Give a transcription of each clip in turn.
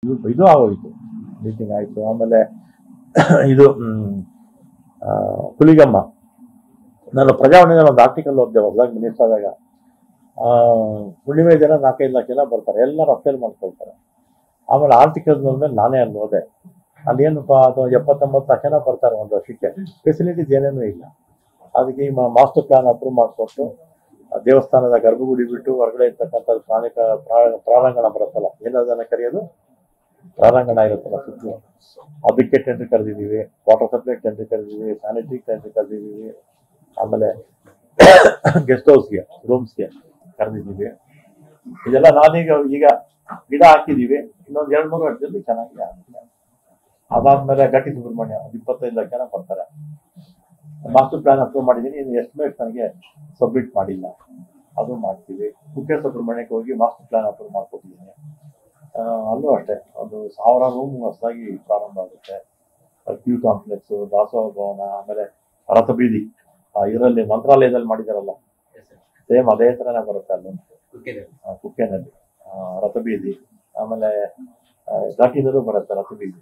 ಇದು ಆಗೋಯ್ತು, ಮೀಟಿಂಗ್ ಆಯಿತು. ಆಮೇಲೆ ಇದು ಹುಲಿಗಮ್ಮ, ನಾನು ಪ್ರಜಾವಾಣಿಯಲ್ಲಿ ಒಂದು ಆರ್ಟಿಕಲ್ ಓದಿದೆ ಹೊಸದಾಗಿ ಮಿನಿಸ್ಟರ್ ಆದಾಗ. ಹುಣ್ಣಿಮೆ ದಿನ 4-5 ಲಕ್ಷ ಜನ ಬರ್ತಾರೆ, ಎಲ್ಲ ರಸ್ತೆಯಲ್ಲಿ ಮಾಡ್ಕೊಳ್ತಾರೆ. ಆಮೇಲೆ ಆರ್ಟಿಕಲ್ ಮೇಲೆ ನಾನೇ ಅಲ್ಲಿ ಹೋದೆ. ಅಲ್ಲಿ ಏನಪ್ಪ ಅದು 70-80 ಲಕ್ಷ ಜನ ಬರ್ತಾರೆ ಒಂದು ವರ್ಷಕ್ಕೆ, ಫೆಸಿಲಿಟೀಸ್ ಏನೇನೂ ಇಲ್ಲ. ಅದಕ್ಕೆ ಈ ಮಾಸ್ಟರ್ ಪ್ಲಾನ್ ಅಪ್ರೂವ್ ಮಾಡಿಕೊಟ್ಟು ದೇವಸ್ಥಾನದ ಗರ್ಭಗುಡಿ ಬಿಟ್ಟು ಹೊರಗಡೆ ಇರ್ತಕ್ಕಂಥದ್ದು ಪ್ರಾರಂಗಣ ಬರುತ್ತಲ್ಲ, ಏನದನ್ನ ಕರೆಯೋದು, ಪ್ರಾರಂಗಣ ಇರುತ್ತಲ್ಲ ಸುತ್ತಲೂ, ಅದಕ್ಕೆ ಟೆಂಡರ್ ಕರೆದಿದ್ದೀವಿ. ವಾಟರ್ ಸಪ್ಲೈ ಟೆಂಡರ್ ಕರೆದಿದ್ದೀವಿ, ಸ್ಯಾನಿಟರಿ ಟೆಂಡರ್ ಕರೆದಿದ್ದೀವಿ. ಆಮೇಲೆ ಗೆಸ್ಟ್ ಹೌಸ್ಗೆ, ರೂಮ್ಸ್ಗೆ ಕರೆದಿದ್ದೀವಿ. ಇದೆಲ್ಲ ನಾನೀಗ ಗಿಡ ಹಾಕಿದ್ದೀವಿ. ಇನ್ನೊಂದು 2-3 ವರ್ಷದಲ್ಲಿ ಚೆನ್ನಾಗಿ ಆಗುತ್ತೆ. ಅದಾದ್ಮೇಲೆ ಘಟಿ ಸುಬ್ರಹ್ಮಣ್ಯ 25 ಲಕ್ಷ ಜನ ಬರ್ತಾರೆ. ಮಾಸ್ಟರ್ ಪ್ಲಾನ್ ಅಪ್ರೂವ್ ಮಾಡಿದ್ದೀನಿ, ಇನ್ನು ಎಸ್ಟಿಮೇಟ್ ನನಗೆ ಸಬ್ಮಿಟ್ ಮಾಡಿಲ್ಲ, ಅದು ಮಾಡ್ತೀವಿ. ಕುಕ್ಕೆ ಸುಬ್ರಹ್ಮಣ್ಯಕ್ಕೆ ಹೋಗಿ ಮಾಸ್ಟರ್ ಪ್ಲಾನ್ ಅಪ್ರೂವ್ ಮಾಡ್ಕೊಟ್ಟಿದ್ದೀನಿ. ಅಲ್ಲೂ ಅಷ್ಟೇ, ಒಂದು 1000 ರೂಮ್ ಹೊಸದಾಗಿ ಪ್ರಾರಂಭ ಆಗುತ್ತೆ. ಕ್ಯೂ ಕಾಂಪ್ಲೆಕ್ಸು, ದಾಸೋಹ ಭವನ, ಆಮೇಲೆ ರಥಬೀದಿ, ಇದರಲ್ಲಿ ಮಂತ್ರಾಲಯದಲ್ಲಿ ಮಾಡಿದಾರಲ್ಲ ಸೇಮ್ ಅದೇ ಥರನೇ ಬರುತ್ತೆ ಅಲ್ಲಿ ಕುಕ್ಕೆನಲ್ಲಿ ರಥಬೀದಿ. ಆಮೇಲೆ ಘಾಟಿನಲ್ಲೂ ಬರುತ್ತೆ ರಥಬೀದಿ,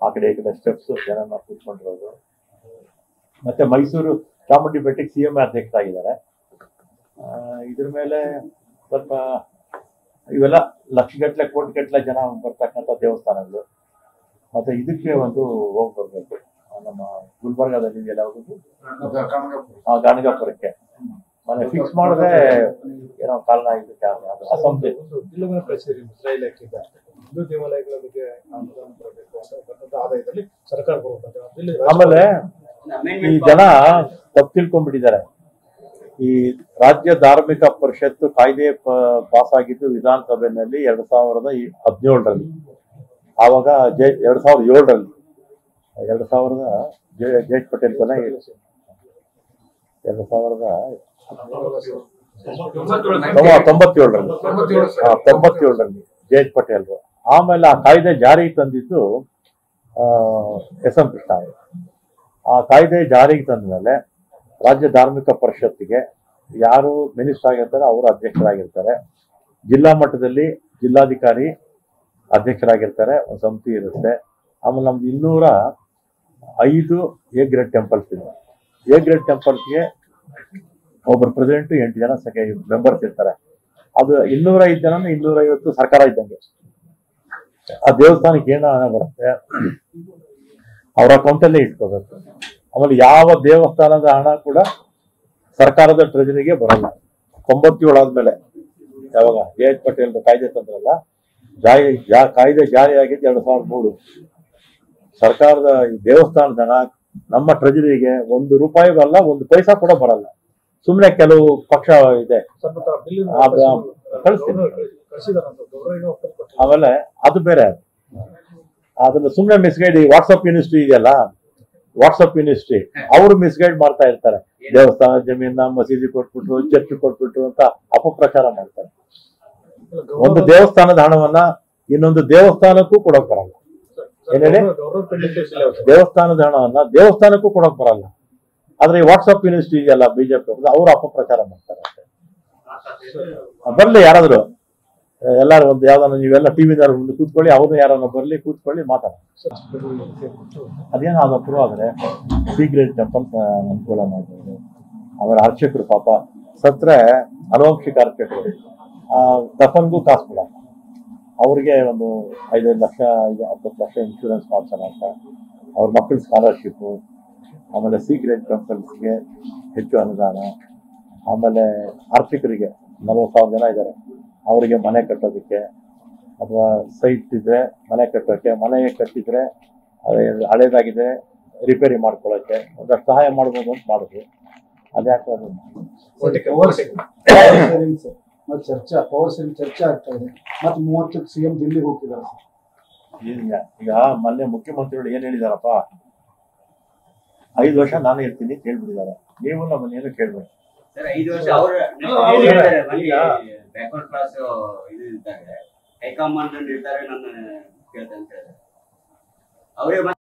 ಆ ಕಡೆ ಈ ಕಡೆ ಸ್ಟೆಪ್ಸ್ ಜನನ ಕೂತ್ಕೊಂಡಿರೋದು. ಮತ್ತೆ ಮೈಸೂರು ಚಾಮುಂಡಿ ಬೆಟ್ಟಕ್ಕೆ CM ಅಧ್ಯಕ್ಷರಾಗಿದ್ದಾರೆ. ಇದ್ರ ಮೇಲೆ ಸ್ವಲ್ಪ ಇವೆಲ್ಲ ಲಕ್ಷಗಟ್ಟಲೆ ಕೋಟಿಗಟ್ಟಲೆ ಜನ ಬರ್ತಕ್ಕಂಥ ದೇವಸ್ಥಾನಗಳು. ಮತ್ತೆ ಇದಕ್ಕೆ ಒಂದು ಹೋಗಿ ಬರ್ಬೇಕು, ನಮ್ಮ ಗುಲ್ಬರ್ಗಾದಲ್ಲಿ ಇದೆಯಲ್ಲ ಗಾಣಗಾಪುರಕ್ಕೆ ಮನೆ ಫಿಕ್ಸ್ ಮಾಡಿದ್ರೆ ಏನೋ ಕಾರಣ ಇದಕ್ಕೆ ಅಸಂಬ್ಲಿ ಹಿಂದೂ ದೇವಾಲಯಗಳ ಬಗ್ಗೆ ಅನುದಾನ ಬರಬೇಕು ಅಂತ ಆದಾಯದಲ್ಲಿ ಸರ್ಕಾರ ಬರುತ್ತೆ. ಆಮೇಲೆ ಈ ಜನ ತಪ್ಪು ತಿಳ್ಕೊಂಡ್ಬಿಟ್ಟಿದ್ದಾರೆ. ಈ ರಾಜ್ಯ ಧಾರ್ಮಿಕ ಪರಿಷತ್ತು ಕಾಯ್ದೆ ಪಾಸ್ ಆಗಿದ್ದು ವಿಧಾನಸಭೆಯಲ್ಲಿ 2017ರಲ್ಲಿ. ಆವಾಗ 2007ರಲ್ಲಿ ಜಯೇಶ್ ಪಟೇಲ್ ಕೊನೆ 1997ರಲ್ಲಿ ಜಯೇಶ್ ಪಟೇಲ್. ಆಮೇಲೆ ಆ ಕಾಯ್ದೆ ಜಾರಿಗೆ ತಂದಿದ್ದು SM ಕೃಷ್ಣ. ಆ ಕಾಯ್ದೆ ಜಾರಿಗೆ ತಂದ ಮೇಲೆ ರಾಜ್ಯ ಧಾರ್ಮಿಕ ಪರಿಷತ್ತಿಗೆ ಯಾರು ಮಿನಿಸ್ಟರ್ ಆಗಿರ್ತಾರೆ ಅವರು ಅಧ್ಯಕ್ಷರಾಗಿರ್ತಾರೆ. ಜಿಲ್ಲಾ ಮಟ್ಟದಲ್ಲಿ ಜಿಲ್ಲಾಧಿಕಾರಿ ಅಧ್ಯಕ್ಷರಾಗಿರ್ತಾರೆ, ಒಂದು ಸಮಿತಿ ಇರುತ್ತೆ. ಆಮೇಲೆ ನಮ್ದು 205 ಎ ಗ್ರೇಡ್ ಟೆಂಪಲ್ಸ್ ಇದೆ. ಎ ಗ್ರೇಡ್ ಟೆಂಪಲ್ಸ್ಗೆ ಒಬ್ಬರು ಪ್ರೆಸಿಡೆಂಟ್, 8 ಜನ ಮೆಂಬರ್ಸ್ ಇರ್ತಾರೆ. ಅದು 205 ಜನ 250 ಸರ್ಕಾರ ಇದ್ದಂಗೆ. ಆ ದೇವಸ್ಥಾನಕ್ಕೆ ಏನು ಹಣ ಬರುತ್ತೆ ಅವ್ರ ಅಕೌಂಟಲ್ಲೇ ಇಟ್ಕೋಬೇಕು. ಆಮೇಲೆ ಯಾವ ದೇವಸ್ಥಾನದ ಹಣ ಕೂಡ ಸರ್ಕಾರದ ಟ್ರೆಜರಿಗೆ ಬರಲ್ಲ. 97 ಆದ್ಮೇಲೆ ಯಾವಾಗ ಜಯೇಶ್ ಪಟೇಲ್ ಕಾಯ್ದೆ ತಂದ್ರಲ್ಲ, ಕಾಯ್ದೆ ಜಾರಿಯಾಗಿದ್ದು 2003. ಸರ್ಕಾರದ ದೇವಸ್ಥಾನದ ಹಣ ನಮ್ಮ ಟ್ರೆಜರಿಗೆ 1 ರೂಪಾಯಿ ಬರಲ್ಲ, 1 ಪೈಸಾ ಕೂಡ ಬರಲ್ಲ. ಸುಮ್ಮನೆ ಕೆಲವು ಪಕ್ಷ ಇದೆ ಕಳಿಸ್ತೀನಿ. ಆಮೇಲೆ ಅದು ಬೇರೆ, ಅದನ್ನ ಸುಮ್ಮನೆ ಮಿಸ್ಗೈಡ್. ವಾಟ್ಸಪ್ ಯೂನಿವರ್ಸಿಟಿ ಇದೆಯಲ್ಲ, ವಾಟ್ಸಪ್ ಯೂನಿವರ್ಸಿಟಿ ಅವರು ಮಿಸ್ಗೈಡ್ ಮಾಡ್ತಾ ಇರ್ತಾರೆ. ದೇವಸ್ಥಾನ ಜಮೀನ ಮಸೀದಿ ಕೊಟ್ಬಿಟ್ರು, ಚರ್ಚ್ ಕೊಟ್ಬಿಟ್ರು ಅಂತ ಅಪಪ್ರಚಾರ ಮಾಡ್ತಾರೆ. ಒಂದು ದೇವಸ್ಥಾನದ ಹಣವನ್ನ ಇನ್ನೊಂದು ದೇವಸ್ಥಾನಕ್ಕೂ ಕೊಡಕ್ ಬರಲ್ಲ. ಏನೇಳಿ, ದೇವಸ್ಥಾನದ ಹಣವನ್ನ ದೇವಸ್ಥಾನಕ್ಕೂ ಕೊಡಕ್ ಬರಲ್ಲ. ಆದ್ರೆ ಈ ವಾಟ್ಸಪ್ ಯೂನಿವರ್ಸಿಟಿ ಇದೆಯಲ್ಲ ಬಿಜೆಪಿ, ಅವರು ಅಪಪ್ರಚಾರ ಮಾಡ್ತಾರೆ. ಬರ್ಲಿ ಯಾರಾದ್ರು, ಎಲ್ಲಾರು ಒಂದು ಯಾವ್ದಾನ ನೀವೆಲ್ಲ ಟಿವಿದಾರ ಮುಂದೆ ಕೂತ್ಕೊಳ್ಳಿ, ಅವ್ರನ್ನ ಯಾರನ್ನ ಬರ್ಲಿ, ಕೂತ್ಕೊಳ್ಳಿ, ಮಾತಾಡ. ಅದೇನೋ ಅದು ಅಪ್ರೂವ್ ಆದ್ರೆ ಗ್ರೇಡ್ ಟೆಂಪಲ್ ಅನುಕೂಲ ಮಾಡ್ಬೋದು. ಅವರ ಅರ್ಚಕರು ಪಾಪ ಸತ್ರೆ ಅನುವಂಶಿಕ ಅರ್ಚಕರು ದಫನ್ಗೂ ಕಾಸು ಬಿಡಲ್ಲ. ಅವ್ರಿಗೆ ಒಂದು 5 ಲಕ್ಷ 10 ಲಕ್ಷ ಇನ್ಶೂರೆನ್ಸ್ ಮಾಡ್ಸೋಣ ಅಂತ. ಅವ್ರ ಮಕ್ಕಳ ಸ್ಕಾಲರ್ಶಿಪ್ಪು, ಆಮೇಲೆ ಗ್ರೇಡ್ ಟೆಂಪಲ್ಸ್ಗೆ ಹೆಚ್ಚು ಅನುದಾನ. ಆಮೇಲೆ ಅರ್ಚಕರಿಗೆ 40,000 ಜನ ಇದ್ದಾರೆ, ಅವರಿಗೆ ಮನೆ ಕಟ್ಟೋದಕ್ಕೆ ಅಥವಾ ಸೈಟ್ ಇದ್ರೆ ಮನೆ ಕಟ್ಟೋಕ್ಕೆ, ಮನೆ ಕಟ್ಟಿದ್ರೆ ಹಳೇದಾಗಿದೆ ರಿಪೇರಿ ಮಾಡ್ಕೊಳ್ಳೋಕ್ಕೆ ಒಂದಷ್ಟು ಸಹಾಯ ಮಾಡ್ಬೋದು ಅಂತ ಮಾಡಿದ್ವಿ. ಅದ್ಯಾಕೆ ಅದು ಚರ್ಚೆ ಆಗ್ತಾ ಇದೆ. ಮತ್ತೆ 30ಕ್ಕೆ CM ದಿಲ್ಲಿಗೆ ಹೋಗ್ತಿದ್ದಾರೆ. ಈಗ ಮೊನ್ನೆ ಮುಖ್ಯಮಂತ್ರಿಗಳು ಏನ್ ಹೇಳಿದಾರಪ್ಪ, 5 ವರ್ಷ ನಾನು ಇರ್ತೀನಿ ಅಂತ ಹೇಳ್ಬಿಟ್ಟಿದ್ದಾರೆ. ನೀವು ನಮ್ಮನ್ನೇನು ಕೇಳ್ಬೇಕು. 5 ವರ್ಷ ಬ್ಯಾಕ್ವರ್ಡ್ ಕ್ಲಾಸ್ ಇದು ಇರ್ತಾರೆ, ಹೈಕಮಾಂಡ್ ಇರ್ತಾರೆ, ನನ್ನ ಕೇಳ್ತಾ ಅಂತ ಹೇಳಿದ್ರೆ ಅವರೇ